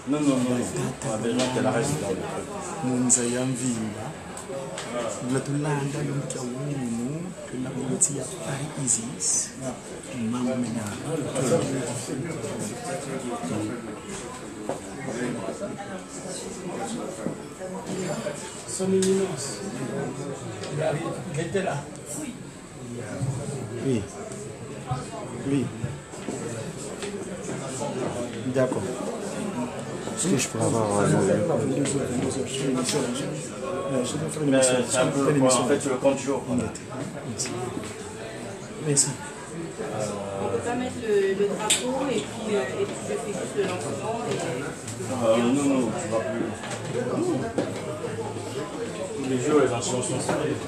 Non, non, non. Déjà qu'elle reste dans le truc. Munza yamvimba. Latulanda yomkia wumu. Tunakuletia Fari Isis. Mambo mena. Son éminence. Il était là. Oui. Oui. D'accord. Est-ce que je peux avoir C'est un peu le en fait, le compte jour. Merci. On ne peut pas mettre le drapeau et puis je fais juste le lancement. Non, non, tu vas plus. Tous les jours, les anciens sont sérieux.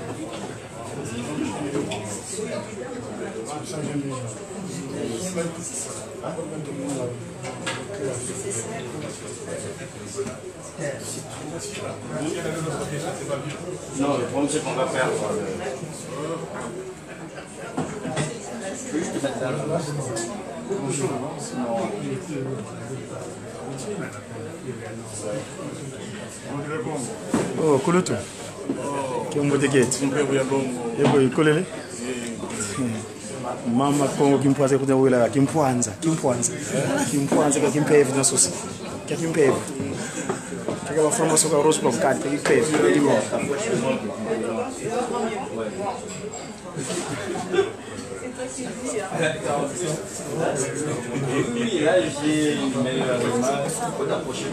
Non, le problème c'est qu'on va perdre. Oh, Kulutu. Kiomboteketi. Yebo ikolele. Mama Kongo kimpwaza kuja wila kimpwanza kwa kimpevu na sosi. Kwa kimpevu. Kaka bafama soka rose kwa kati kimpevu. Oui, là j'ai une meilleure image. Il faut t'approcher.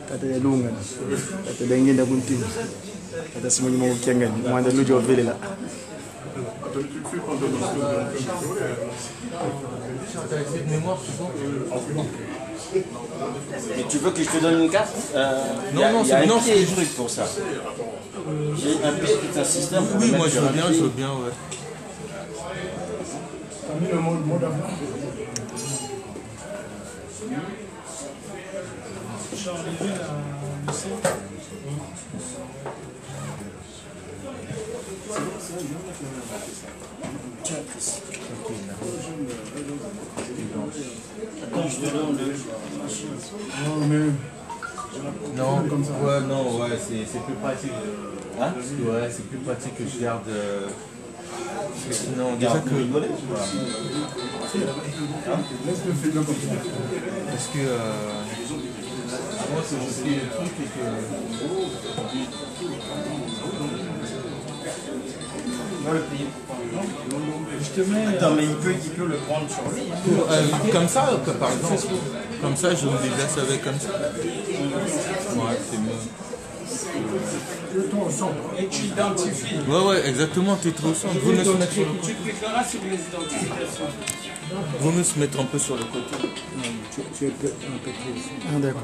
Tata ya lunga. Tata bengenda kuntima. Tata simonyi mo kengani. Mwanda lujo vele la. Et tu veux que je te donne une carte? Non, il y a un petit truc pour ça. J'ai un petit système. Oui, moi je veux bien, ouais. T'as mis le mot d'avoir. J'ai enlevé le son. Attends, je te donne le... Non, mais... Non, comme ça. Ouais, non, ouais, c'est plus pratique. Hein? Ouais, c'est plus pratique que je garde... Parce que sinon, déjà que... Laisse-le faire comme ça. Parce que... moi, c'est aussi le truc et que... Je te mets... Attends, mais il peut le prendre sur lui. Comme ça, par exemple. Comme ça, je me déplace avec comme ça. Ouais, c'est mieux. Toi au centre. Et tu identifies. Ouais, exactement, tu es trop au centre. Vous me mettre sur le côté. Tu cliqueras sur les identifications. Vous me mettre un peu sur le côté. Tu es un peu plus. Ah d'accord.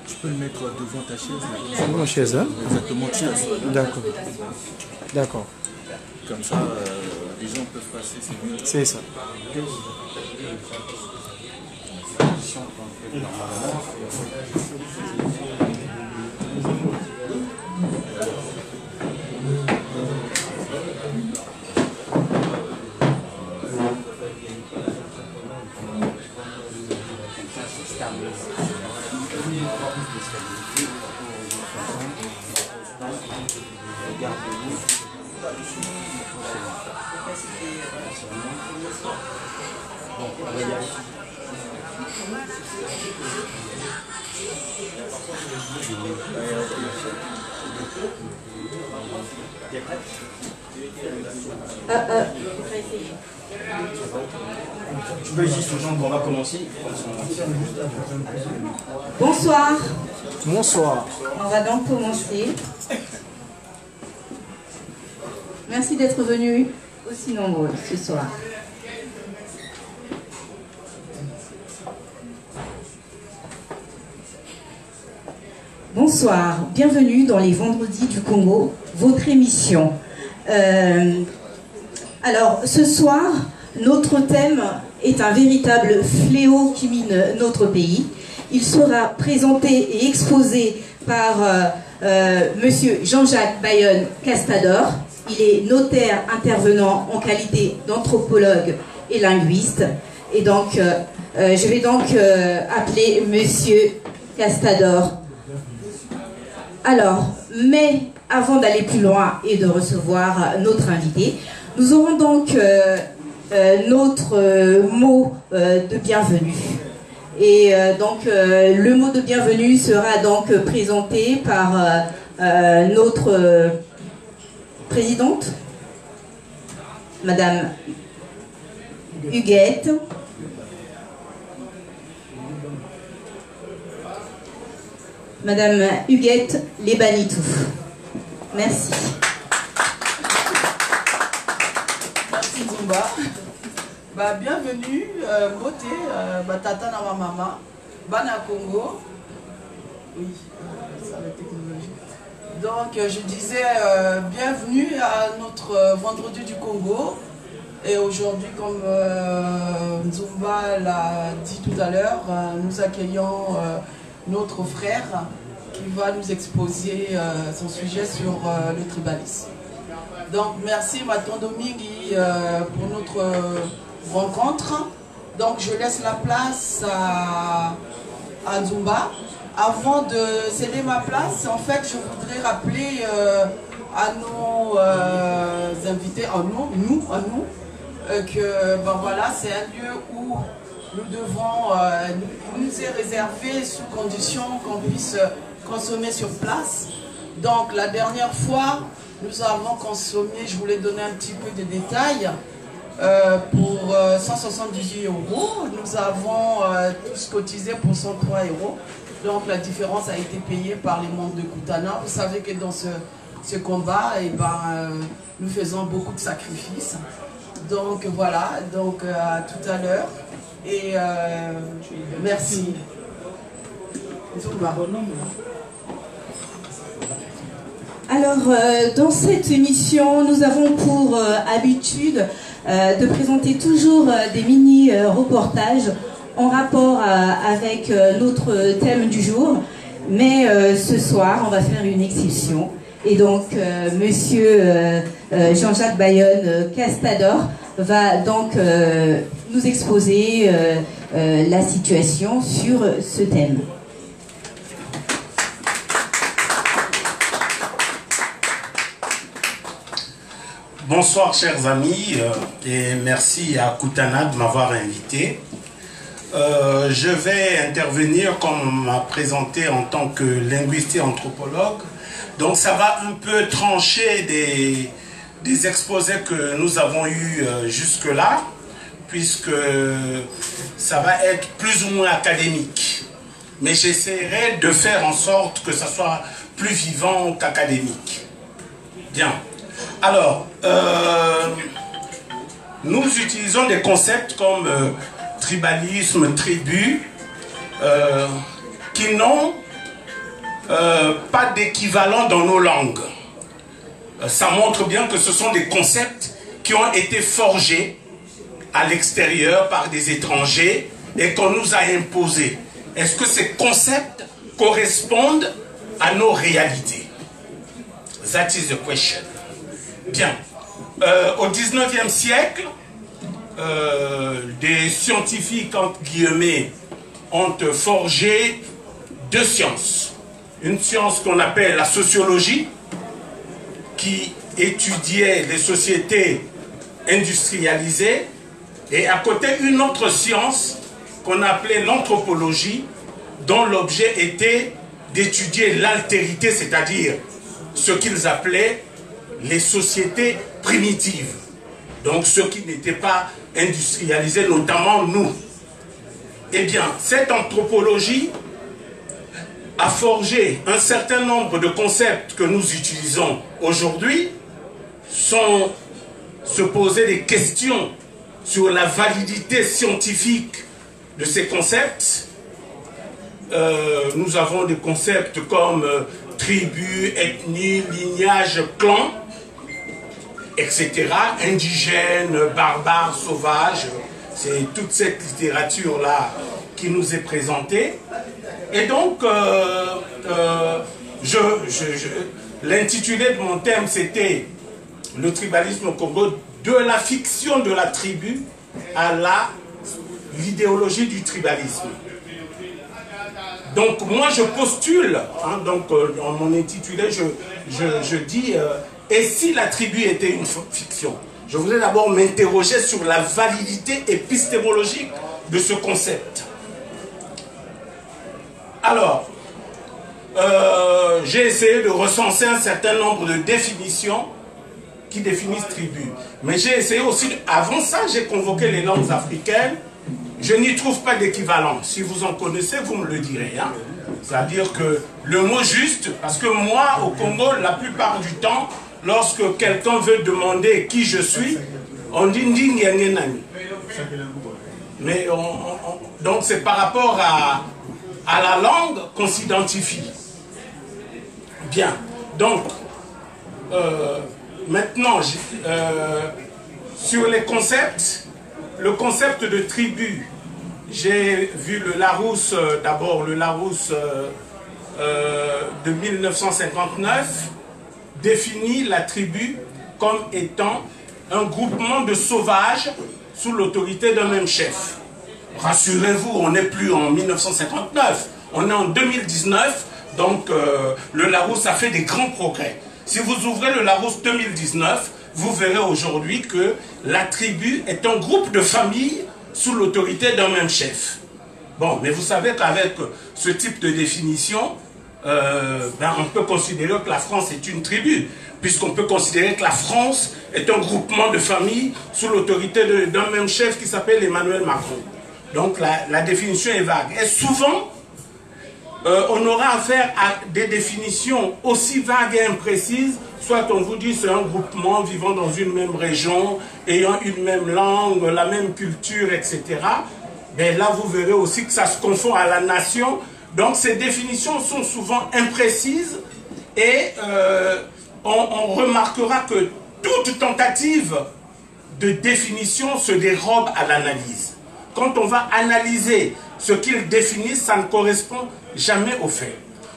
Tu peux le mettre devant ta chaise. C'est mon chaise, hein? Exactement, chaise. D'accord. D'accord. Comme ça, les gens peuvent passer, c'est mieux. C'est ça. Tu peux juste aux gens qu'on va commencer. Bonsoir. Bonsoir. On va donc commencer. Merci d'être venus aussi nombreux ce soir. Bonsoir, bienvenue dans les Vendredis du Congo, votre émission. Alors, ce soir, notre thème est un véritable fléau qui mine notre pays. Il sera présenté et exposé par Monsieur Jean-Jacques Bayonne Castador. Il est notaire intervenant en qualité d'anthropologue et linguiste. Et donc, je vais donc appeler Monsieur Castador. Alors, mais avant d'aller plus loin et de recevoir notre invité, nous aurons donc notre mot de bienvenue. Et donc, le mot de bienvenue sera donc présenté par notre présidente, Madame Huguette. Madame Huguette Lebanitou. Merci. Merci Zumba. Bienvenue, beauté, tata na ma maman, Bana Congo. Oui, ça la technologie. Donc je disais bienvenue à notre vendredi du Congo. Et aujourd'hui, comme Zumba l'a dit tout à l'heure, nous accueillons notre frère qui va nous exposer son sujet sur le tribalisme. Donc merci Maton Domingue pour notre rencontre. Donc je laisse la place à Zumba. Avant de céder ma place, en fait je voudrais rappeler à nos invités, à nous, que voilà, c'est un lieu où nous devons, nous est réservé sous condition qu'on puisse consommer sur place. Donc la dernière fois, nous avons consommé, je voulais donner un petit peu de détails, pour 178 €. Nous avons tous cotisé pour 103 €. Donc la différence a été payée par les membres de Kutana. Vous savez que dans ce combat, nous faisons beaucoup de sacrifices. Donc voilà, donc à tout à l'heure. Et merci. Alors, dans cette émission, nous avons pour habitude de présenter toujours des mini-reportages en rapport avec notre thème du jour. Mais ce soir, on va faire une exception. Et donc, Monsieur Jean-Jacques Bayonne Castador va donc nous exposer la situation sur ce thème. Bonsoir chers amis et merci à Kutana de m'avoir invité. Je vais intervenir comme on m'a présenté en tant que linguiste et anthropologue. Donc ça va un peu trancher des exposés que nous avons eus jusque-là, puisque ça va être plus ou moins académique. Mais j'essaierai de faire en sorte que ça soit plus vivant qu'académique. Bien. Alors, nous utilisons des concepts comme tribalisme, tribu, qui n'ont pas d'équivalent dans nos langues. Ça montre bien que ce sont des concepts qui ont été forgés à l'extérieur par des étrangers et qu'on nous a imposés. Est-ce que ces concepts correspondent à nos réalités? That is the question. Bien. Au 19e siècle, des scientifiques, entre guillemets, ont forgé deux sciences. Une science qu'on appelle la sociologie, qui étudiait les sociétés industrialisées, et à côté une autre science qu'on appelait l'anthropologie, dont l'objet était d'étudier l'altérité, c'est-à-dire ce qu'ils appelaient les sociétés primitives, donc ceux qui n'étaient pas industrialisés, notamment nous. Eh bien, cette anthropologie a forgé un certain nombre de concepts que nous utilisons aujourd'hui, sans se poser des questions sur la validité scientifique de ces concepts. Nous avons des concepts comme tribu, ethnie, lignage, clan, etc., indigène, barbare, sauvage. C'est toute cette littérature-là qui nous est présentée. Et donc, l'intitulé de mon thème, c'était le tribalisme au Congo, de la fiction de la tribu à l'idéologie du tribalisme. Donc moi je postule, hein, dans mon intitulé je dis et si la tribu était une fiction? Je voudrais d'abord m'interroger sur la validité épistémologique de ce concept. Alors, j'ai essayé de recenser un certain nombre de définitions qui définissent tribu. Mais j'ai essayé aussi, avant ça, j'ai convoqué les langues africaines. Je n'y trouve pas d'équivalent. Si vous en connaissez, vous me le direz. Hein. C'est-à-dire que le mot juste, parce que moi, au Congo, la plupart du temps, lorsque quelqu'un veut demander qui je suis, on dit Ndingengenani. Mais donc c'est par rapport à la langue qu'on s'identifie. Bien. Donc, maintenant, sur les concepts, le concept de tribu, j'ai vu le Larousse, d'abord le Larousse de 1959, définit la tribu comme étant un groupement de sauvages sous l'autorité d'un même chef. Rassurez-vous, on n'est plus en 1959, on est en 2019, donc le Larousse a fait des grands progrès. Si vous ouvrez le Larousse 2019, vous verrez aujourd'hui que la tribu est un groupe de familles sous l'autorité d'un même chef. Bon, mais vous savez qu'avec ce type de définition, on peut considérer que la France est une tribu, puisqu'on peut considérer que la France est un groupement de familles sous l'autorité d'un même chef qui s'appelle Emmanuel Macron. Donc la définition est vague. Et souvent, on aura affaire à des définitions aussi vagues et imprécises, soit on vous dit c'est un groupement vivant dans une même région, ayant une même langue, la même culture, etc. Mais là, vous verrez aussi que ça se confond à la nation. Donc ces définitions sont souvent imprécises et on remarquera que toute tentative de définition se dérobe à l'analyse. Quand on va analyser ce qu'ils définissent, ça ne correspond jamais aux faits.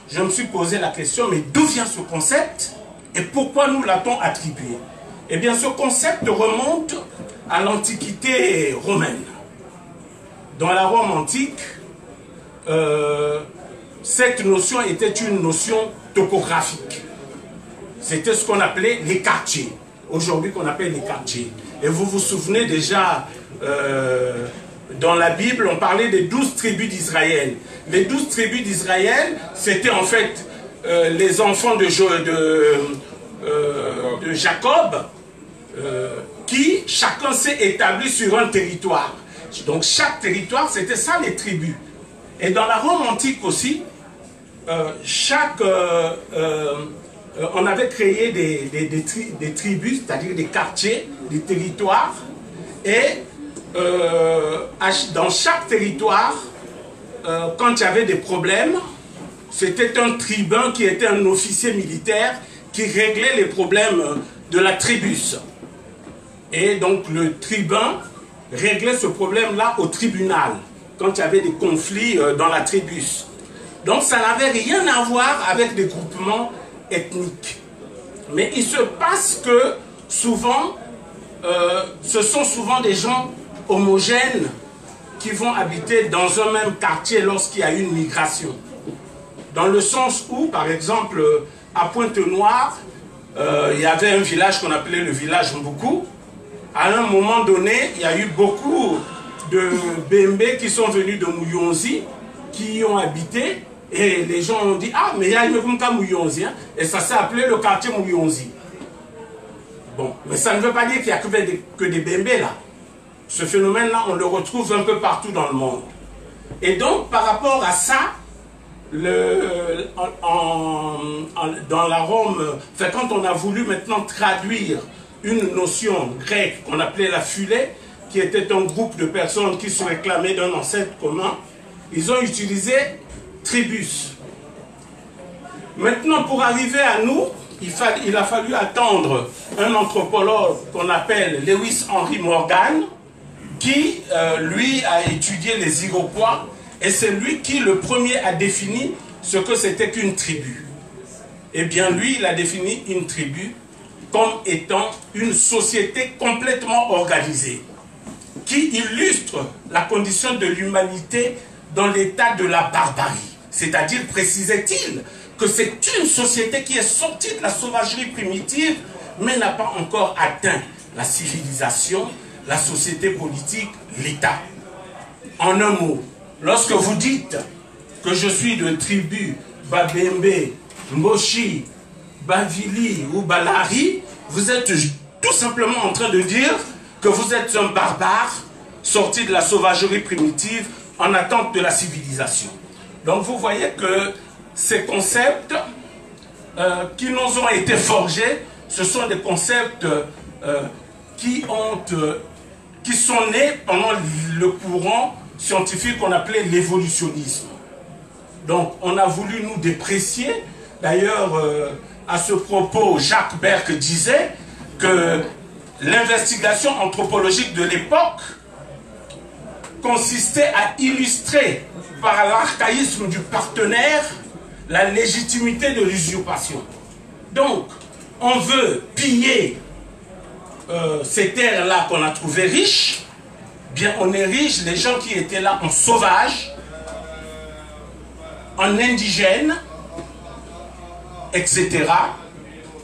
Je me suis posé la question, mais d'où vient ce concept et pourquoi nous l'a-t-on attribué? Eh bien, ce concept remonte à l'Antiquité romaine. Dans la Rome antique, cette notion était une notion topographique. C'était ce qu'on appelait les quartiers. Aujourd'hui, qu'on appelle les quartiers. Et vous vous souvenez déjà, dans la Bible, on parlait des 12 tribus d'Israël. Les 12 tribus d'Israël, c'était en fait les enfants de Jacob, qui chacun s'est établi sur un territoire. Donc chaque territoire, c'était ça les tribus. Et dans la Rome antique aussi, on avait créé des tribus, c'est-à-dire des quartiers, des territoires, et dans chaque territoire, quand il y avait des problèmes, c'était un tribun qui était un officier militaire qui réglait les problèmes de la tribus. Et donc le tribun réglait ce problème-là au tribunal, quand il y avait des conflits dans la tribus. Donc ça n'avait rien à voir avec des groupements ethniques. Mais il se passe que souvent, ce sont souvent des gens homogènes qui vont habiter dans un même quartier lorsqu'il y a une migration. Dans le sens où, par exemple, à Pointe-Noire, il y avait un village qu'on appelait le village Mboukou. À un moment donné, il y a eu beaucoup de Bembe qui sont venus de Mouyonzi, qui y ont habité, et les gens ont dit « Ah, mais il y a une Mouyonzi, hein? » Et ça s'est appelé le quartier Mouyonzi. Bon, mais ça ne veut pas dire qu'il n'y a que des Bembe là. Ce phénomène-là, on le retrouve un peu partout dans le monde. Et donc, par rapport à ça, dans la Rome, quand on a voulu maintenant traduire une notion grecque qu'on appelait la phulée, qui était un groupe de personnes qui se réclamaient d'un ancêtre commun, ils ont utilisé tribus. Maintenant, pour arriver à nous, il a fallu attendre un anthropologue qu'on appelle Lewis Henry Morgan, qui, lui, a étudié les Iroquois, et c'est lui qui, le premier, a défini ce que c'était qu'une tribu. Eh bien, lui, il a défini une tribu comme étant une société complètement organisée, qui illustre la condition de l'humanité dans l'état de la barbarie. C'est-à-dire, précisait-il, que c'est une société qui est sortie de la sauvagerie primitive, mais n'a pas encore atteint la civilisation, la société politique, l'État. En un mot, lorsque vous dites que je suis de tribu Babembe, Mboshi, Bavili ou Balari, vous êtes tout simplement en train de dire que vous êtes un barbare sorti de la sauvagerie primitive en attente de la civilisation. Donc vous voyez que ces concepts qui nous ont été forgés, ce sont des concepts qui sont nés pendant le courant scientifique qu'on appelait l'évolutionnisme. Donc on a voulu nous déprécier. D'ailleurs, à ce propos, Jacques Berck disait que l'investigation anthropologique de l'époque consistait à illustrer par l'archaïsme du partenaire la légitimité de l'usurpation. Donc, on veut piller ces terres-là qu'on a trouvées riches. Bien, on érige les gens qui étaient là en sauvages, en indigènes, etc.,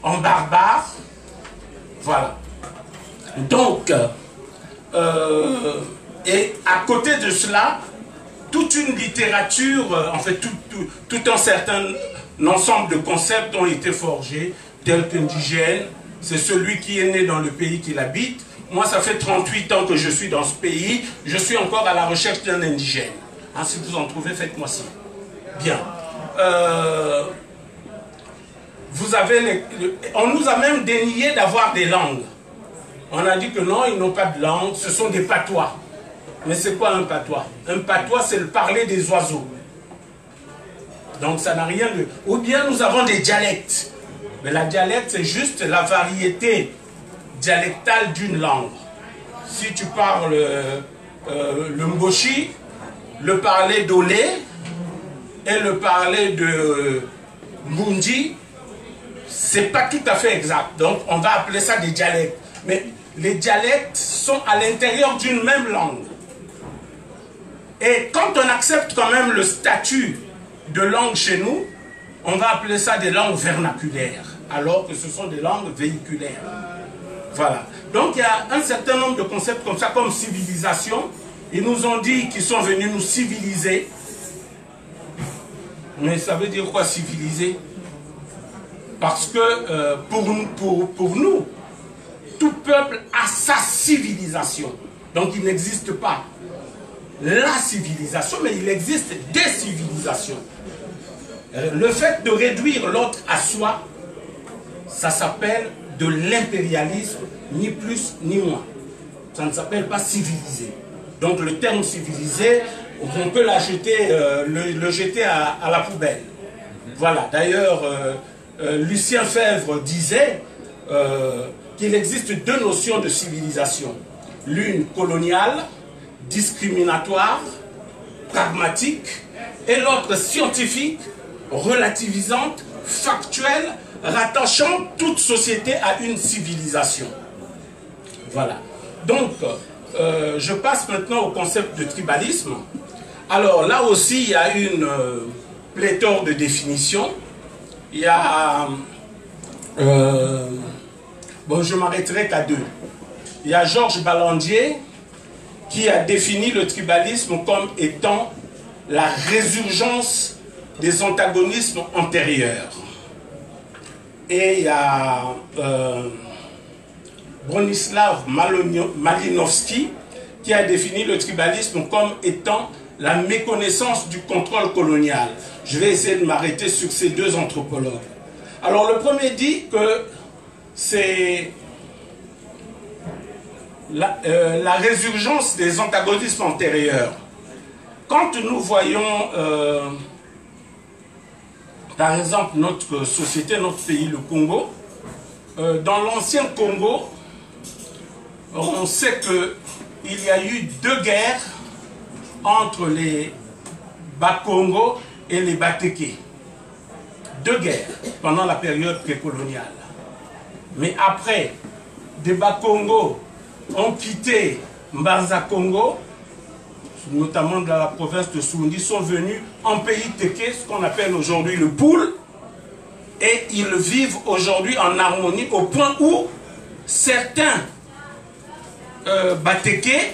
en barbares. Voilà. Donc, et à côté de cela, toute une littérature, en fait, tout un certain ensemble de concepts ont été forgés, tels qu'indigène, c'est celui qui est né dans le pays qu'il habite. Moi, ça fait 38 ans que je suis dans ce pays, je suis encore à la recherche d'un indigène. Hein, si vous en trouvez, faites-moi signe. Bien. Vous avez on nous a même dénié d'avoir des langues. On a dit que non, ils n'ont pas de langue, ce sont des patois. Mais c'est quoi un patois? Un patois, c'est le parler des oiseaux. Donc ça n'a rien de... Ou bien nous avons des dialectes. Mais la dialecte, c'est juste la variété dialectale d'une langue. Si tu parles le Mboshi, le parler d'Olé et le parler de Mundi, c'est pas tout à fait exact. Donc on va appeler ça des dialectes. Mais les dialectes sont à l'intérieur d'une même langue. Et quand on accepte quand même le statut de langue chez nous, on va appeler ça des langues vernaculaires, alors que ce sont des langues véhiculaires. Voilà. Donc il y a un certain nombre de concepts comme ça, comme civilisation. Ils nous ont dit qu'ils sont venus nous civiliser. Mais ça veut dire quoi civiliser? Parce que pour nous, tout peuple a sa civilisation. Donc il n'existe pas la civilisation, mais il existe des civilisations. Le fait de réduire l'autre à soi, ça s'appelle de l'impérialisme, ni plus ni moins. Ça ne s'appelle pas civilisé. Donc le terme civilisé, on peut le jeter à la poubelle. Voilà. D'ailleurs, Lucien Febvre disait qu'il existe deux notions de civilisation. L'une coloniale, discriminatoire, pragmatique, et l'autre scientifique, relativisante, factuelle, rattachant toute société à une civilisation. Voilà. Donc, je passe maintenant au concept de tribalisme. Alors là aussi, il y a une pléthore de définitions. Il y a... bon, je m'arrêterai qu'à deux. Il y a Georges Ballandier qui a défini le tribalisme comme étant la résurgence des antagonismes antérieurs. Et il y a Bronislaw Malinowski qui a défini le tribalisme comme étant la méconnaissance du contrôle colonial. Je vais essayer de m'arrêter sur ces deux anthropologues. Alors le premier dit que c'est la résurgence des antagonismes antérieurs. Quand nous voyons, par exemple, notre société, notre pays, le Congo, dans l'ancien Congo, on sait que il y a eu 2 guerres entre les Bakongo et les Bateke. 2 guerres pendant la période précoloniale. Mais après, des Bakongo ont quitté Mbanza Congo, notamment dans la province de Soundi, sont venus en pays Teke, ce qu'on appelle aujourd'hui le Poul, et ils vivent aujourd'hui en harmonie au point où certains Bateke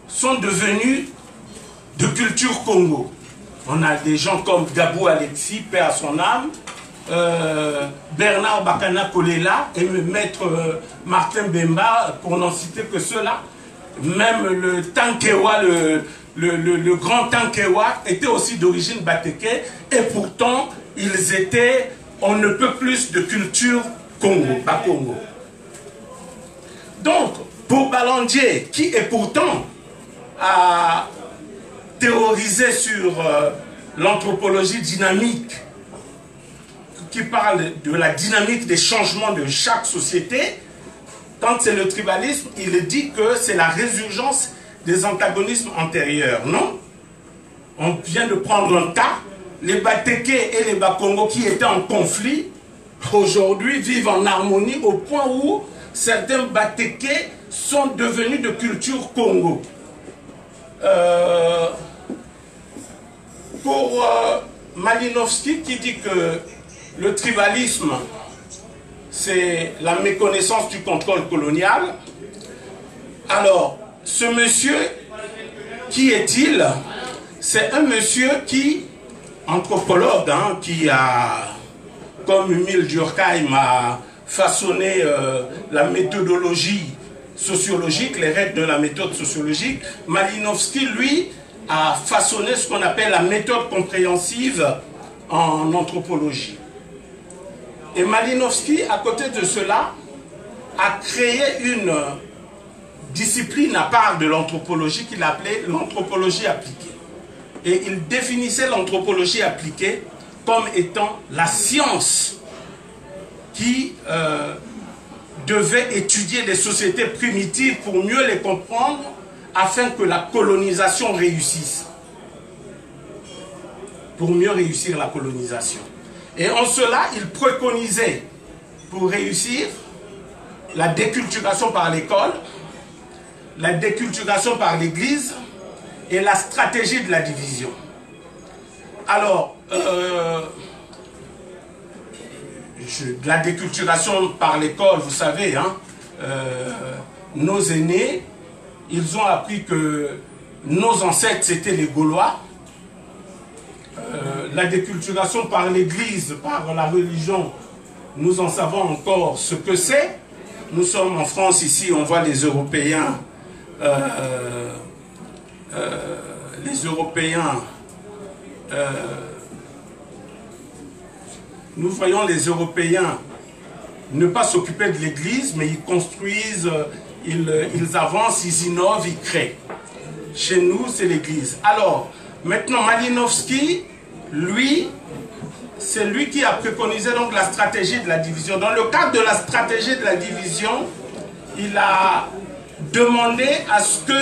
sont devenus de culture Congo. On a des gens comme Gabou Alexis, paix à son âme, Bernard Bakana Kolela et maître Martin Bemba, pour n'en citer que ceux-là. Même le Tankewa, le grand Tankewa était aussi d'origine Bateke, et pourtant ils étaient, on ne peut plus de culture Congo, Bakongo. Donc, pour Balandier, qui est pourtant a théorisé sur l'anthropologie dynamique, qui parle de la dynamique des changements de chaque société, quand c'est le tribalisme, il dit que c'est la résurgence des antagonismes antérieurs. Non? On vient de prendre un cas, les Bateke et les Bakongo qui étaient en conflit, aujourd'hui vivent en harmonie au point où certains Bateke sont devenus de culture Congo. Pour Malinowski qui dit que le tribalisme c'est la méconnaissance du contrôle colonial, alors ce monsieur, qui est-il? C'est un monsieur qui, anthropologue, hein, qui a, comme Emile Durkheim a façonné la méthodologie sociologique, les règles de la méthode sociologique, Malinowski, lui, a façonné ce qu'on appelle la méthode compréhensive en anthropologie. Et Malinowski, à côté de cela, a créé une discipline à part de l'anthropologie qu'il appelait l'anthropologie appliquée. Et il définissait l'anthropologie appliquée comme étant la science qui devait étudier les sociétés primitives pour mieux les comprendre afin que la colonisation réussisse. Pour mieux réussir la colonisation. Et en cela, il préconisait, pour réussir, la déculturation par l'école, la déculturation par l'église et la stratégie de la division. Alors, la déculturation par l'école, vous savez, hein, nos aînés, ils ont appris que nos ancêtres, c'était les Gaulois. La déculturation par l'église, par la religion, nous en savons encore ce que c'est. Nous sommes en France ici, on voit les Européens, nous voyons les Européens ne pas s'occuper de l'église, mais ils construisent, ils avancent, ils innovent, ils créent. Chez nous, c'est l'église. Alors, maintenant, Malinowski, lui, c'est lui qui a préconisé donc la stratégie de la division. Dans le cadre de la stratégie de la division, il a demandé à ce que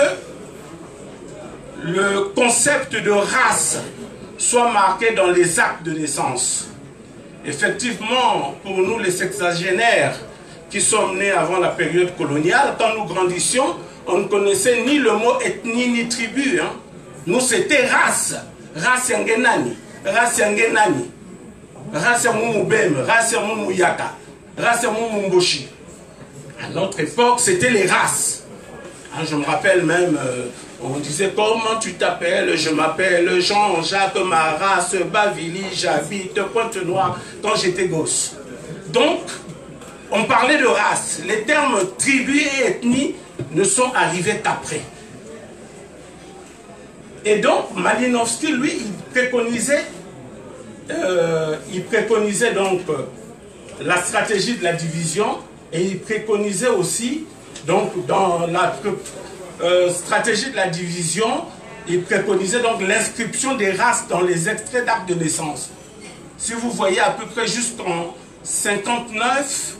le concept de race soit marqué dans les actes de naissance. Effectivement, pour nous les sexagénaires qui sommes nés avant la période coloniale, quand nous grandissions, on ne connaissait ni le mot ethnie ni tribu. Hein. Nous, c'était race. Race yangenani, race yangenani, race yamoumubem, race yamoumuyaka, race yamoumumboshi. À notre époque, c'était les races. Hein, je me rappelle même, on disait comment tu t'appelles? Je m'appelle Jean-Jacques, ma race, Bavili, j'habite Pointe-Noire quand j'étais gosse. Donc, on parlait de race. Les termes tribu et ethnie ne sont arrivés qu'après. Et donc, Malinowski, lui, il préconisait donc la stratégie de la division, et il préconisait aussi, donc, dans la stratégie de la division, il préconisait donc l'inscription des races dans les extraits d'actes de naissance. Si vous voyez à peu près jusqu'en 59,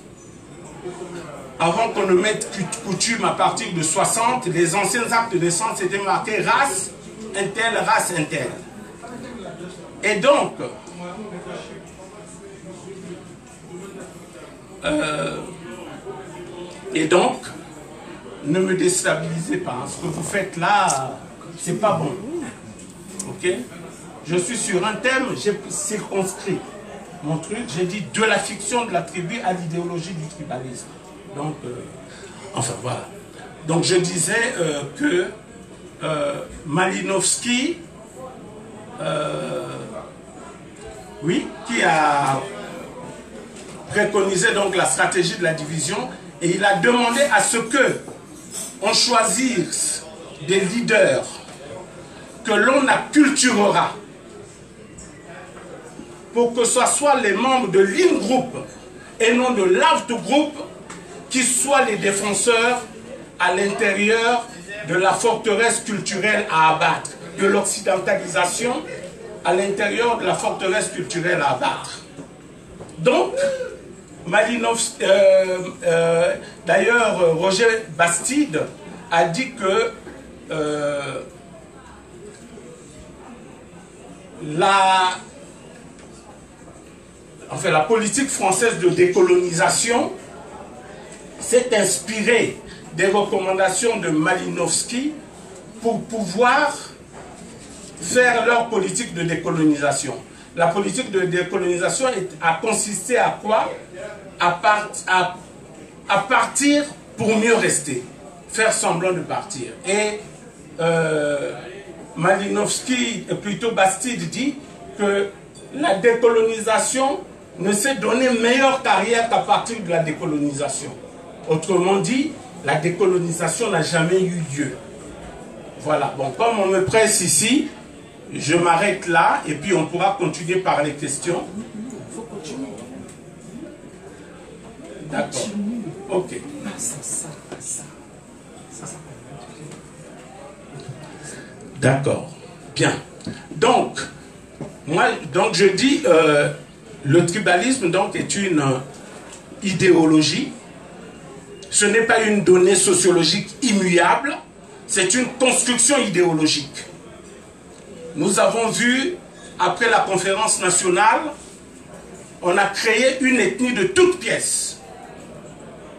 avant qu'on ne mette coutume à partir de 60, les anciens actes de naissance étaient marqués race interne, race interne. Et donc, ne me déstabilisez pas. Ce que vous faites là, c'est pas bon. Ok? Je suis sur un thème, j'ai circonscrit mon truc, j'ai dit de la fiction de la tribu à l'idéologie du tribalisme. Donc, enfin voilà. Donc je disais que Malinowski, oui, qui a préconisé donc la stratégie de la division, et il a demandé à ce que on choisisse des leaders que l'on acculturera pour que ce soit les membres de l'in-group et non de l'out-group qui soient les défenseurs à l'intérieur de la forteresse culturelle à abattre, de l'occidentalisation à l'intérieur de la forteresse culturelle à abattre. Donc, Malinowski, d'ailleurs, Roger Bastide a dit que la politique française de décolonisation s'est inspirée des recommandations de Malinowski pour pouvoir faire leur politique de décolonisation. La politique de décolonisation a consisté à quoi? À partir pour mieux rester, faire semblant de partir. Et Malinowski, plutôt Bastide, dit que la décolonisation ne s'est donné meilleure carrière qu'à partir de la décolonisation. Autrement dit, la décolonisation n'a jamais eu lieu. Voilà, bon, comme on me presse ici, je m'arrête là et puis on pourra continuer par les questions. Il faut continuer. D'accord. Ok. D'accord. Bien. Donc, moi, je dis, le tribalisme donc, est une idéologie. Ce n'est pas une donnée sociologique immuable, c'est une construction idéologique. Nous avons vu, après la conférence nationale, on a créé une ethnie de toutes pièces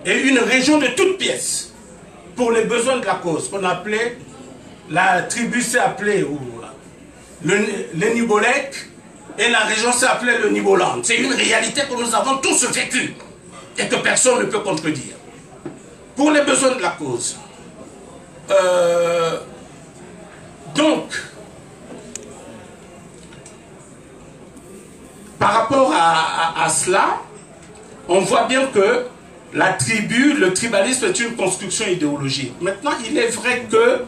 et une région de toutes pièces pour les besoins de la cause, qu'on appelait, la tribu s'est appelée le Nibolek et la région s'est appelée le Niboland. C'est une réalité que nous avons tous vécue et que personne ne peut contredire. Pour les besoins de la cause. Donc, par rapport à cela, on voit bien que la tribu, le tribalisme est une construction idéologique. Maintenant, il est vrai que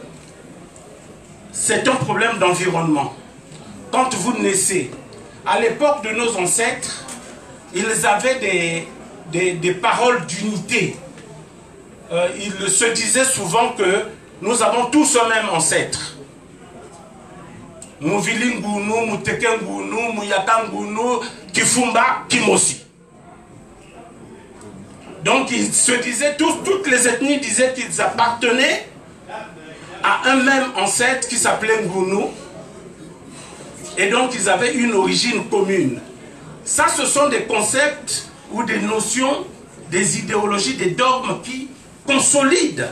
c'est un problème d'environnement. Quand vous naissez, à l'époque de nos ancêtres, ils avaient des paroles d'unité. Ils se disaient souvent que nous avons tous un même ancêtre. Mouvilingounou, Moutekengounou, Mouyakangounou, Kifumba, Kimosi. Donc ils se disaient tous, toutes les ethnies disaient qu'ils appartenaient à un même ancêtre qui s'appelait Ngounou. Et donc ils avaient une origine commune. Ça, ce sont des concepts ou des notions, des idéologies, des dogmes qui consolident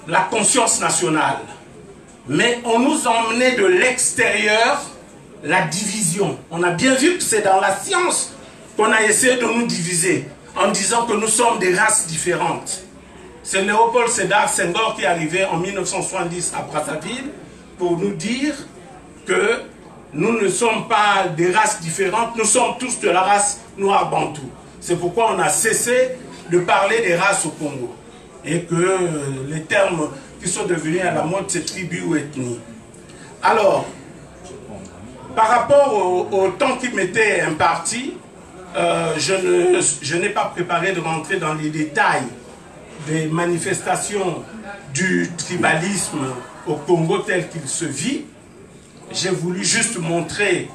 la conscience nationale. Mais on nous emmenait de l'extérieur la division. On a bien vu que c'est dans la science qu'on a essayé de nous diviser en disant que nous sommes des races différentes. C'est Léopold Sédar Senghor qui est arrivé en 1970 à Brazzaville pour nous dire que nous ne sommes pas des races différentes, nous sommes tous de la race noire bantou. C'est pourquoi on a cessé de parler des races au Congo. Et que les termes qui sont devenus à la mode, c'est tribu ou ethnie. Alors, par rapport au temps qui m'était imparti, je n'ai pas préparé de rentrer dans les détails des manifestations du tribalisme au Congo tel qu'il se vit. J'ai voulu juste montrer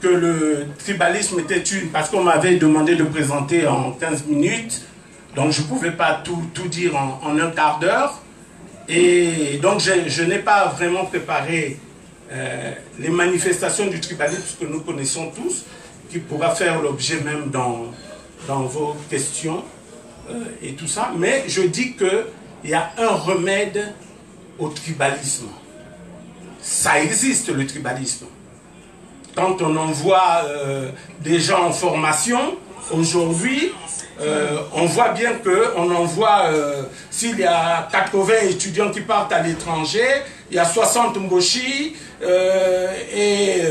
que le tribalisme était parce qu'on m'avait demandé de présenter en 15 minutes, donc je ne pouvais pas tout dire en un quart d'heure. Et donc je n'ai pas vraiment préparé les manifestations du tribalisme que nous connaissons tous, qui pourra faire l'objet même dans vos questions et tout ça. Mais je dis qu'il y a un remède au tribalisme. Ça existe, le tribalisme. Quand on envoie des gens en formation, aujourd'hui, on voit bien qu'on envoie, s'il y a 80 étudiants qui partent à l'étranger, il y a 60 Mboshi et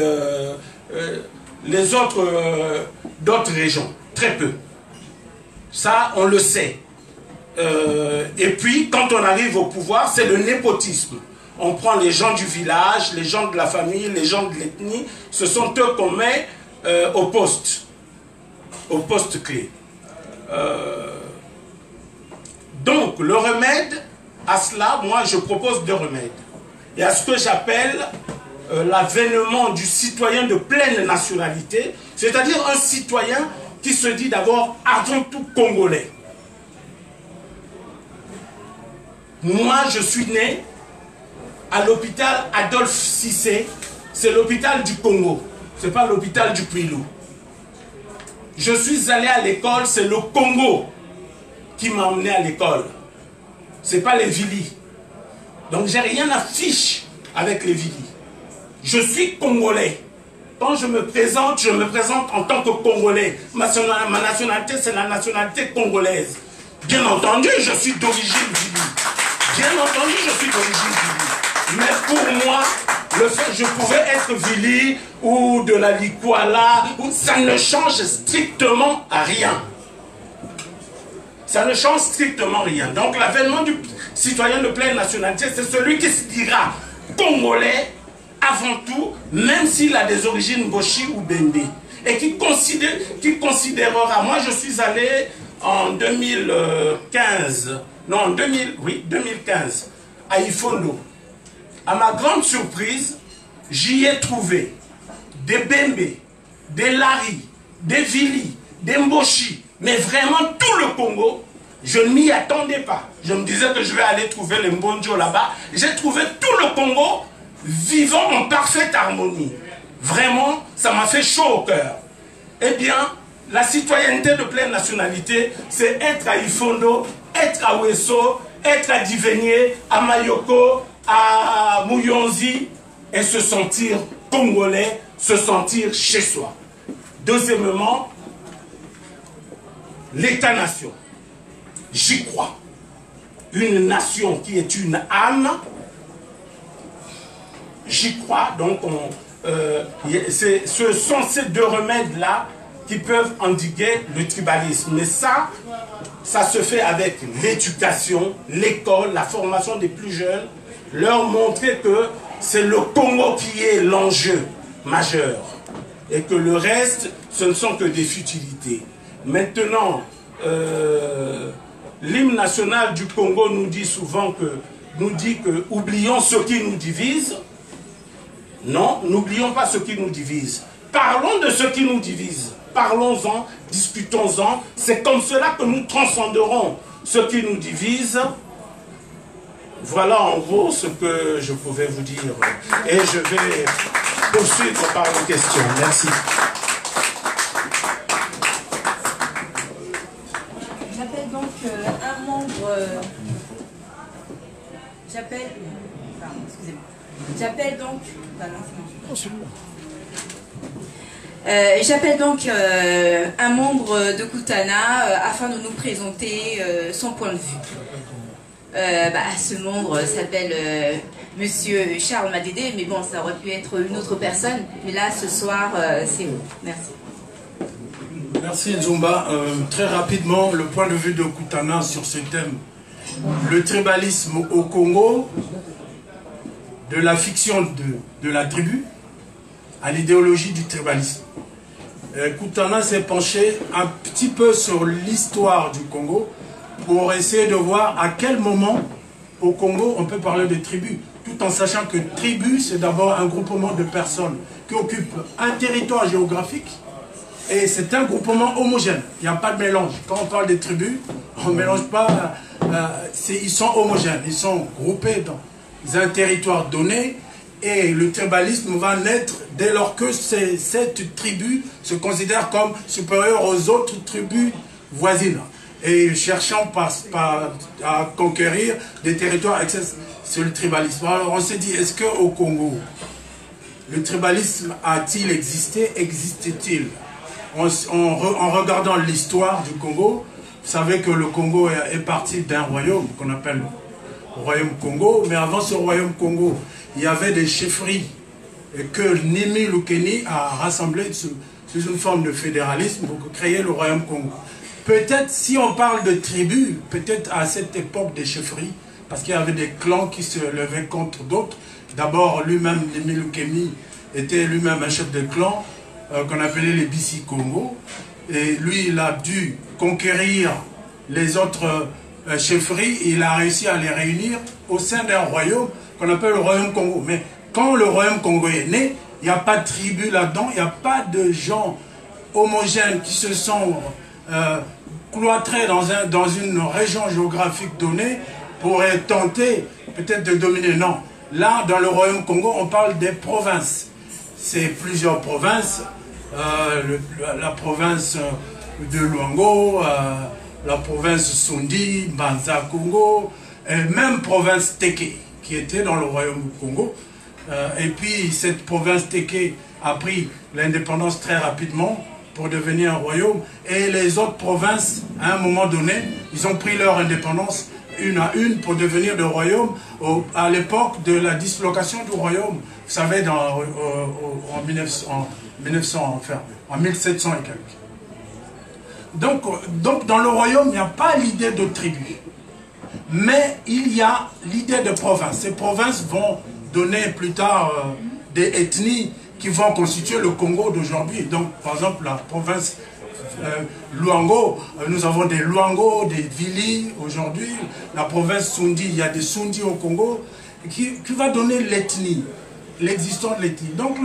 les autres d'autres régions, très peu. Ça, on le sait. Et puis, quand on arrive au pouvoir, c'est le népotisme. On prend les gens du village, les gens de la famille, les gens de l'ethnie, ce sont eux qu'on met au poste clé. Donc, le remède à cela, moi je propose 2 remèdes. Il y a ce que j'appelle l'avènement du citoyen de pleine nationalité, c'est-à-dire un citoyen qui se dit d'abord avant tout congolais. Moi, je suis né à l'hôpital Adolphe Cissé, c'est l'hôpital du Congo, c'est pas l'hôpital du Kwilu. Je suis allé à l'école, c'est le Congo qui m'a emmené à l'école. C'est pas les Vili. Donc j'ai rien à fiche avec les Vili. Je suis congolais. Quand je me présente en tant que congolais. Ma nationalité, c'est la nationalité congolaise. Bien entendu, je suis d'origine Vili. Bien entendu, je suis d'origine Vili. Mais pour moi, le fait que je pouvais être Vili ou de la Likwala, ça ne change strictement rien. Ça ne change strictement rien. Donc l'avènement du citoyen de pleine nationalité, c'est celui qui se dira congolais avant tout, même s'il a des origines Boshi ou Bende. Et qui considérera, moi je suis allé en 2015, non 2015, à Ifondo. À ma grande surprise, j'y ai trouvé des Bembe, des Lari, des Vili, des Mboshi, mais vraiment tout le Congo. Je ne m'y attendais pas. Je me disais que je vais aller trouver les Mbonjo là-bas. J'ai trouvé tout le Congo vivant en parfaite harmonie. Vraiment, ça m'a fait chaud au cœur. Eh bien, la citoyenneté de pleine nationalité, c'est être à Ifondo, être à Wesso, être à Divenyé, à Mayoko, à Mouyonzi, et se sentir congolais, se sentir chez soi. Deuxièmement, l'État-nation. J'y crois. Une nation qui est une âme, j'y crois. Donc, ce sont ces 2 remèdes-là qui peuvent endiguer le tribalisme. Mais ça se fait avec l'éducation, l'école, la formation des plus jeunes, leur montrer que c'est le Congo qui est l'enjeu majeur et que le reste, ce ne sont que des futilités. Maintenant, l'hymne national du Congo nous dit souvent que, oublions ce qui nous divise. Non, n'oublions pas ce qui nous divise. Parlons de ce qui nous divise. Parlons-en, discutons-en. C'est comme cela que nous transcenderons ce qui nous divise. Voilà en gros ce que je pouvais vous dire. Et je vais poursuivre par les questions. Merci. J'appelle donc un membre... Pardon, excusez-moi. J'appelle donc... J'appelle donc un membre de Kutana afin de nous présenter son point de vue. Ce membre s'appelle Monsieur Charles Madédé, mais bon, ça aurait pu être une autre personne. Mais là, ce soir, c'est vous. Merci. Merci Nzumba. Très rapidement, le point de vue de Kutana sur ce thème. Le tribalisme au Congo, de la fiction de la tribu à l'idéologie du tribalisme. Kutana s'est penché un petit peu sur l'histoire du Congo pour essayer de voir à quel moment au Congo on peut parler de tribu, tout en sachant que tribu c'est d'abord un groupement de personnes qui occupe un territoire géographique et c'est un groupement homogène. Il n'y a pas de mélange. Quand on parle des tribus, on ne mélange pas. Ils sont homogènes, ils sont groupés dans un territoire donné et le tribalisme va naître dès lors que cette tribu se considère comme supérieure aux autres tribus voisines et cherchant à conquérir des territoires sur le tribalisme. Alors on s'est dit, est-ce qu'au Congo, le tribalisme a-t-il existé? Existe-t-il? En regardant l'histoire du Congo, vous savez que le Congo est parti d'un royaume qu'on appelle le royaume Congo, mais avant ce royaume Congo, il y avait des chefferies que Nimi Lukeni a rassemblées sous une forme de fédéralisme pour créer le royaume Congo. Peut-être, si on parle de tribus, peut-être à cette époque des chefferies, parce qu'il y avait des clans qui se levaient contre d'autres. D'abord, lui-même, Nimi Lukeni, était lui-même un chef de clan qu'on appelait les Bissi Congo. Et lui, il a dû conquérir les autres chefferies et il a réussi à les réunir au sein d'un royaume qu'on appelle le royaume Congo. Mais quand le royaume Congo est né, il n'y a pas de tribu là-dedans, il n'y a pas de gens homogènes qui se sont cloîtrés dans une région géographique donnée pour tenter peut-être de dominer. Non. Là, dans le royaume Congo, on parle des provinces. C'est plusieurs provinces. La province de Luango, la province Sundi, Banza Congo, et même province Teke, qui était dans le royaume du Congo. Et puis cette province Teke a pris l'indépendance très rapidement pour devenir un royaume. Et les autres provinces, à un moment donné, ils ont pris leur indépendance une à une pour devenir des royaumes à l'époque de la dislocation du royaume. Vous savez, en 1700 et quelques. Donc dans le royaume, il n'y a pas l'idée de tribu. Mais il y a l'idée de province. Ces provinces vont donner plus tard des ethnies qui vont constituer le Congo d'aujourd'hui. Donc, par exemple, la province Luango, nous avons des Luango, des Vili aujourd'hui. La province Sundi, il y a des Sundi au Congo, qui va donner l'ethnie, l'existence de l'ethnie. Donc,